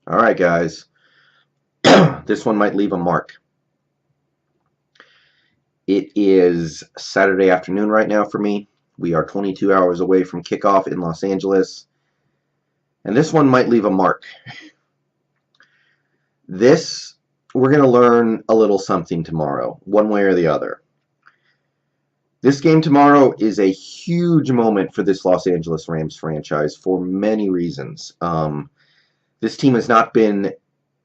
Alright, guys. This one might leave a mark. It is Saturday afternoon right now for me. We are 22 hours away from kickoff in Los Angeles. And this one might leave a mark. We're going to learn a little something tomorrow, one way or the other. This game tomorrow is a huge moment for this Los Angeles Rams franchise for many reasons. This team has not been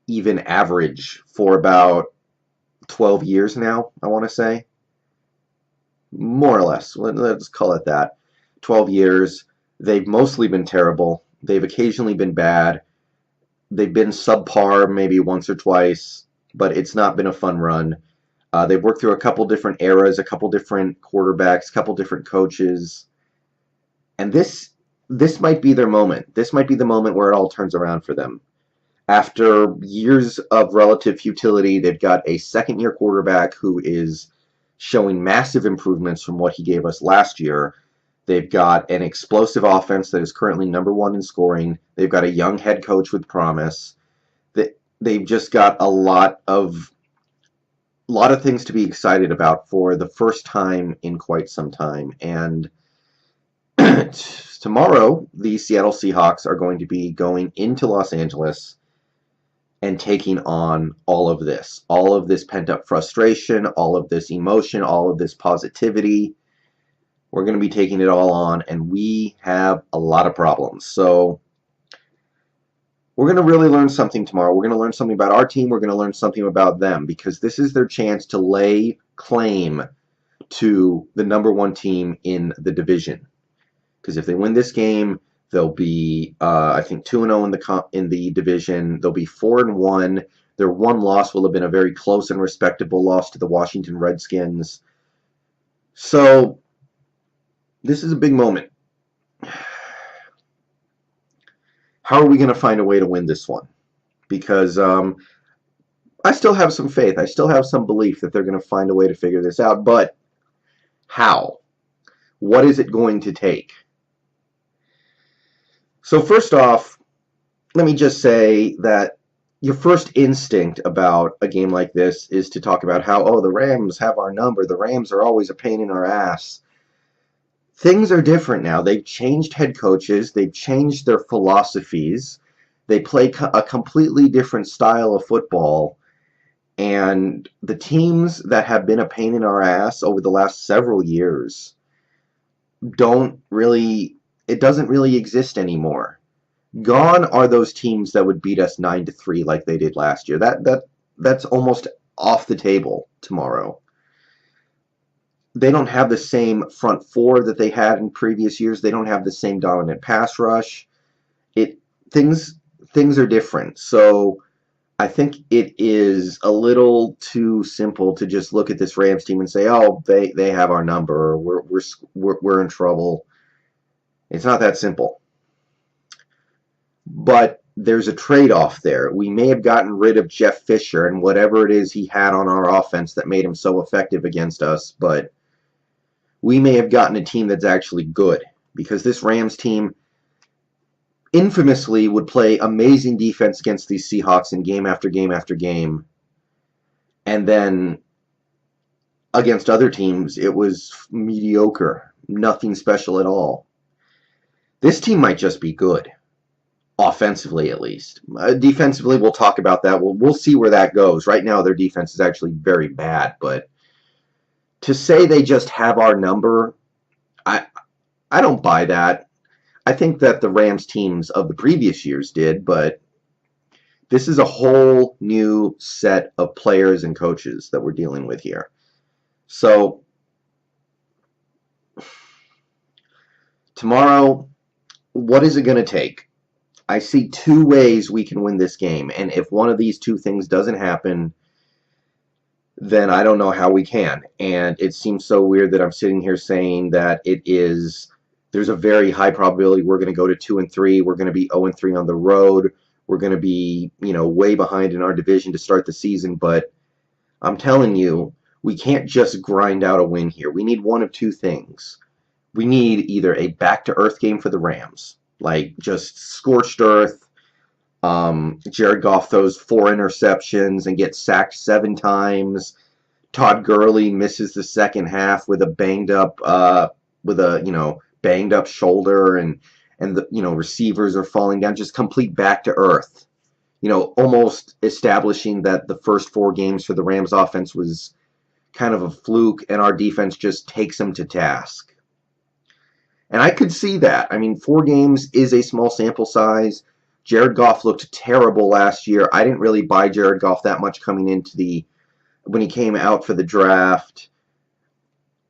even average for about 12 years now, I want to say. More or less. Let's call it that. 12 years. They've mostly been terrible. They've occasionally been bad. They've been subpar maybe once or twice, but it's not been a fun run. They've worked through a couple different eras, a couple different quarterbacks, a couple different coaches. And this might be their moment. This might be the moment where it all turns around for them. After years of relative futility, they've got a second-year quarterback who is showing massive improvements from what he gave us last year. They've got an explosive offense that is currently #1 in scoring. They've got a young head coach with promise. They've just got a lot of things to be excited about for the first time in quite some time. And tomorrow, the Seattle Seahawks are going to be going into Los Angeles and taking on all of this pent-up frustration, all of this emotion, all of this positivity. We're going to be taking it all on, and we have a lot of problems. So we're going to really learn something tomorrow. We're going to learn something about our team. We're going to learn something about them, because this is their chance to lay claim to the #1 team in the division. Because if they win this game, they'll be, I think, 2-0 in the division. They'll be 4-1. Their one loss will have been a very close and respectable loss to the Washington Redskins. So this is a big moment. How are we going to find a way to win this one? Because I still have some faith. I still have some belief that they're going to find a way to figure this out. But how? What is it going to take? So first off, let me just say that your first instinct about a game like this is to talk about how, oh, the Rams have our number. The Rams are always a pain in our ass. Things are different now. They've changed head coaches. They've changed their philosophies. They play a completely different style of football. And the teams that have been a pain in our ass over the last several years doesn't really exist anymore. Gone are those teams that would beat us 9-3 like they did last year. That's almost off the table tomorrow. They don't have the same front four that they had in previous years. They don't have the same dominant pass rush. Things are different. So I think it is a little too simple to just look at this Rams team and say, oh, they have our number, or we're in trouble. It's not that simple. But there's a trade-off there. We may have gotten rid of Jeff Fisher and whatever it is he had on our offense that made him so effective against us, but we may have gotten a team that's actually good, because this Rams team infamously would play amazing defense against these Seahawks in game after game after game, and then against other teams it was mediocre, nothing special at all. This team might just be good, offensively at least. Defensively, we'll talk about that. We'll see where that goes. Right now, their defense is actually very bad, but to say they just have our number, I don't buy that. I think that the Rams teams of the previous years did, but this is a whole new set of players and coaches that we're dealing with here. So tomorrow, what is it going to take? I see two ways we can win this game, and if one of these two things doesn't happen, then I don't know how we can. And it seems so weird that I'm sitting here saying that there's a very high probability we're going to go to 2-3. We're going to be 0-3 on the road. We're going to be, way behind in our division to start the season. But I'm telling you, we can't just grind out a win here. We need one of two things. We need either a back-to-earth game for the Rams, Like, just scorched earth. Jared Goff throws 4 interceptions and gets sacked 7 times. Todd Gurley misses the second half with a banged up shoulder, and the receivers are falling down. Just complete back to earth. Almost establishing that the first 4 games for the Rams offense was kind of a fluke, and our defense just takes them to task. And I could see that. I mean, 4 games is a small sample size. Jared Goff looked terrible last year. I didn't really buy Jared Goff that much coming into when he came out for the draft.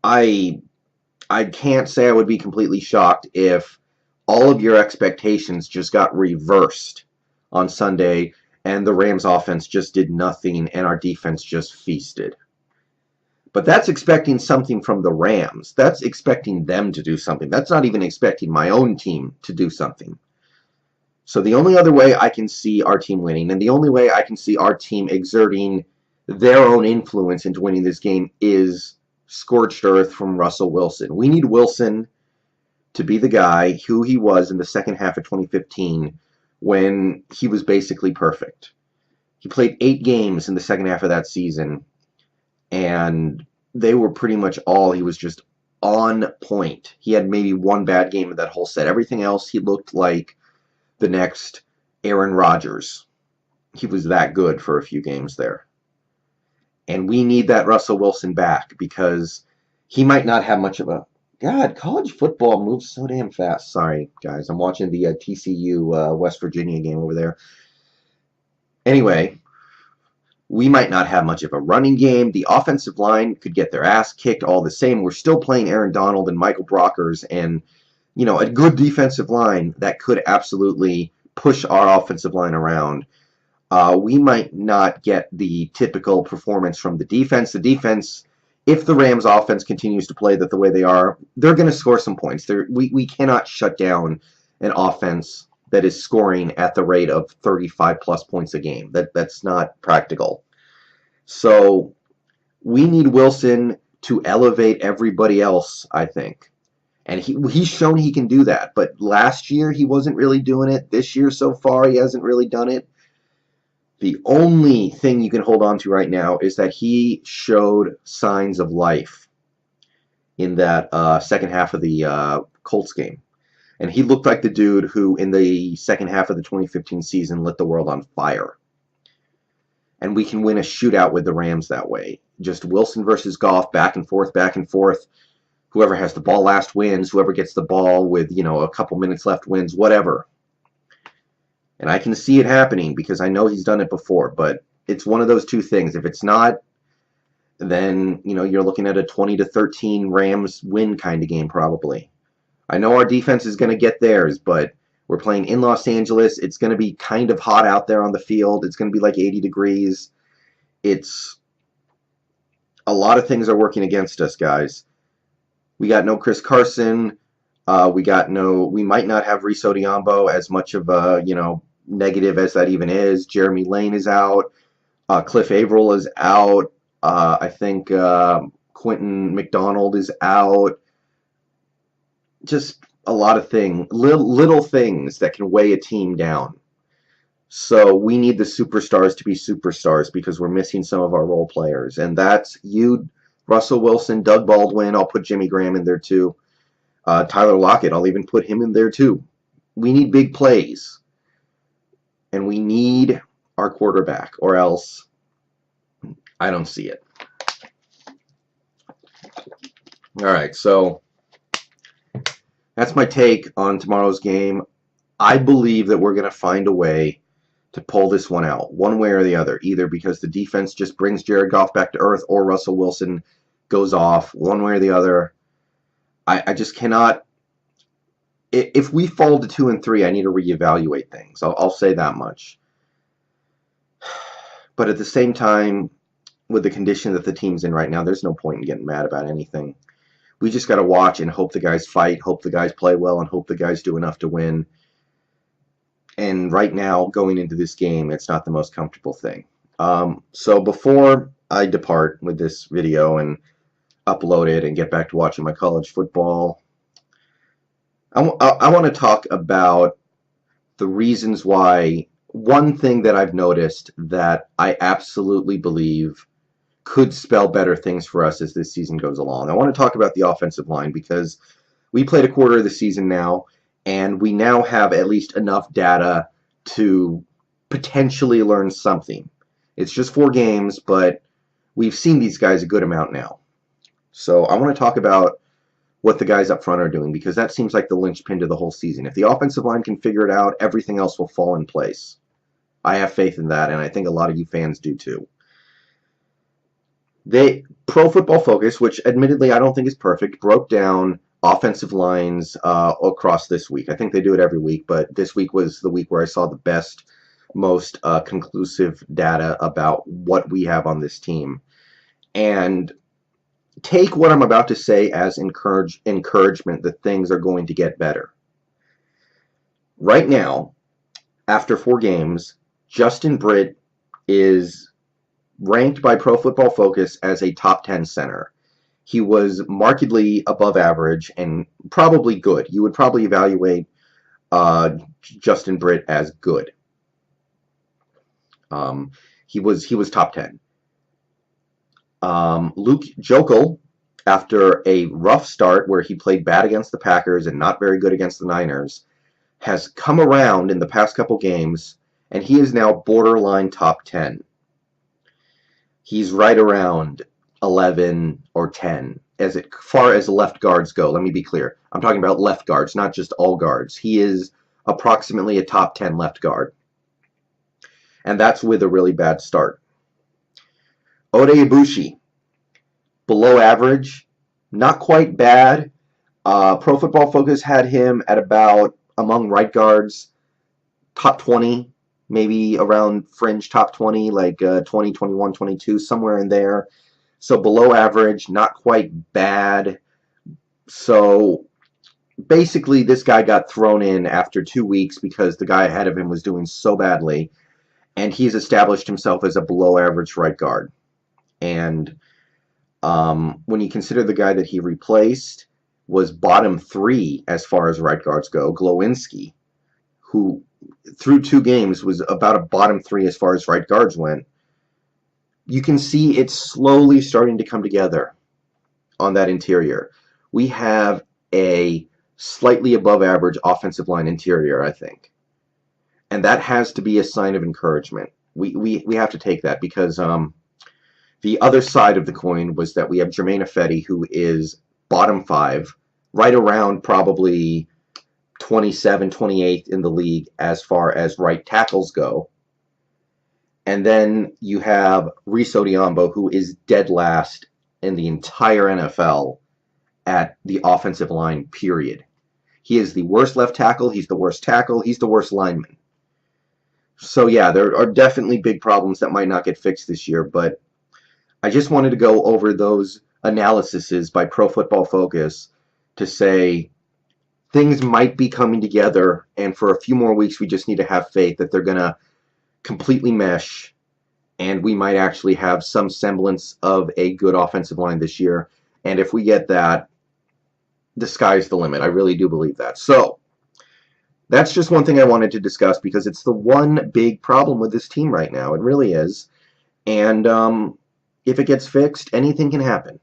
I can't say I would be completely shocked if all of your expectations just got reversed on Sunday and the Rams offense just did nothing and our defense just feasted. But that's expecting something from the Rams. That's expecting them to do something. That's not even expecting my own team to do something. So the only other way I can see our team winning, and the only way I can see our team exerting their own influence into winning this game, is scorched earth from Russell Wilson. We need Wilson to be the guy who he was in the second half of 2015 when he was basically perfect. He played 8 games in the second half of that season, and they were pretty much all, he was just on point. He had maybe 1 bad game in that whole set. Everything else, he looked like the next Aaron Rodgers. He was that good for a few games there. And we need that Russell Wilson back, because he might not have much of a... God, college football moves so damn fast. Sorry, guys. I'm watching the TCU West Virginia game over there. Anyway, we might not have much of a running game. The offensive line could get their ass kicked all the same. We're still playing Aaron Donald and Michael Brockers and, a good defensive line that could absolutely push our offensive line around. We might not get the typical performance from the defense. The defense, if the Rams offense continues to play the way they are, they're going to score some points. We cannot shut down an offense that is scoring at the rate of 35 plus points a game. That's not practical. So we need Wilson to elevate everybody else, I think. And he's shown he can do that. But last year he wasn't really doing it. This year so far he hasn't really done it. The only thing you can hold on to right now is that he showed signs of life in that second half of the Colts game. And he looked like the dude who, in the second half of the 2015 season, lit the world on fire. And we can win a shootout with the Rams that way. Just Wilson versus Goff, back and forth, back and forth. Whoever has the ball last wins. Whoever gets the ball with, a couple minutes left wins, whatever. And I can see it happening because I know he's done it before. But it's one of those two things. If it's not, then, you're looking at a 20-13 Rams win kind of game probably. I know our defense is going to get theirs, but we're playing in Los Angeles. It's going to be kind of hot out there on the field. It's going to be like 80 degrees. It's a lot of things are working against us, guys. We got no Chris Carson. We might not have Reese Odiombo, as much of a, negative as that even is. Jeremy Lane is out. Cliff Averill is out. I think Quentin McDonald is out. Just a lot of things, little things that can weigh a team down. So we need the superstars to be superstars because we're missing some of our role players. And that's you, Russell Wilson, Doug Baldwin. I'll put Jimmy Graham in there too. Tyler Lockett, I'll even put him in there too. We need big plays. And we need our quarterback, or else I don't see it. All right, so that's my take on tomorrow's game. I believe that we're going to find a way to pull this one out, one way or the other, either because the defense just brings Jared Goff back to earth or Russell Wilson goes off, one way or the other. I just cannot. If we fall to 2-3, I need to reevaluate things. I'll say that much. But at the same time, with the condition that the team's in right now, there's no point in getting mad about anything. We just got to watch and hope the guys fight, hope the guys play well, and hope the guys do enough to win. And right now, going into this game, it's not the most comfortable thing. So before I depart with this video and upload it and get back to watching my college football, I want to talk about the reasons why. One thing that I've noticed that I absolutely believe could spell better things for us as this season goes along. I want to talk about the offensive line because we played a quarter of the season now, and we now have at least enough data to potentially learn something. It's just 4 games, but we've seen these guys a good amount now. So I want to talk about what the guys up front are doing because that seems like the linchpin to the whole season. If the offensive line can figure it out, everything else will fall in place. I have faith in that, and I think a lot of you fans do too. Pro Football Focus, which admittedly I don't think is perfect, broke down offensive lines across this week. I think they do it every week, but this week was the week where I saw the best, most conclusive data about what we have on this team. And take what I'm about to say as encouragement that things are going to get better. Right now, after 4 games, Justin Britt is ranked by Pro Football Focus as a top 10 center. He was markedly above average and probably good. You would probably evaluate Justin Britt as good. He was top 10. Luke Joeckel, after a rough start where he played bad against the Packers and not very good against the Niners, has come around in the past couple games, and he is now borderline top 10. He's right around 11 or 10 as far as left guards go. Let me be clear. I'm talking about left guards, not just all guards. He is approximately a top 10 left guard. And that's with a really bad start. Ode Ibushi, below average, not quite bad. Pro Football Focus had him at about, among right guards, top 20, maybe around fringe top 20, like 20, 21, 22, somewhere in there. So below average, not quite bad. So basically this guy got thrown in after 2 weeks because the guy ahead of him was doing so badly, and he's established himself as a below average right guard. And when you consider the guy that he replaced was bottom 3 as far as right guards go, Glowinski, who through 2 games was about a bottom 3 as far as right guards went, you can see it's slowly starting to come together on that interior. We have a slightly above average offensive line interior, I think. And that has to be a sign of encouragement. We have to take that because the other side of the coin was that we have Jermaine Ifedi, who is bottom 5, right around probably 27, 28th in the league as far as right tackles go. And then you have Reese Odiombo, who is dead last in the entire NFL at the offensive line, period. He is the worst left tackle, he's the worst tackle, he's the worst lineman. So yeah, there are definitely big problems that might not get fixed this year, but I just wanted to go over those analyses by Pro Football Focus to say things might be coming together, and for a few more weeks we just need to have faith that they're going to completely mesh, and we might actually have some semblance of a good offensive line this year. And if we get that, the sky's the limit. I really do believe that. So that's just one thing I wanted to discuss because it's the one big problem with this team right now. It really is. And if it gets fixed, anything can happen.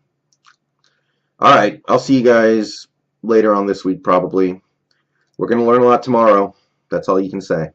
All right, I'll see you guys later on this week probably. We're going to learn a lot tomorrow. That's all you can say.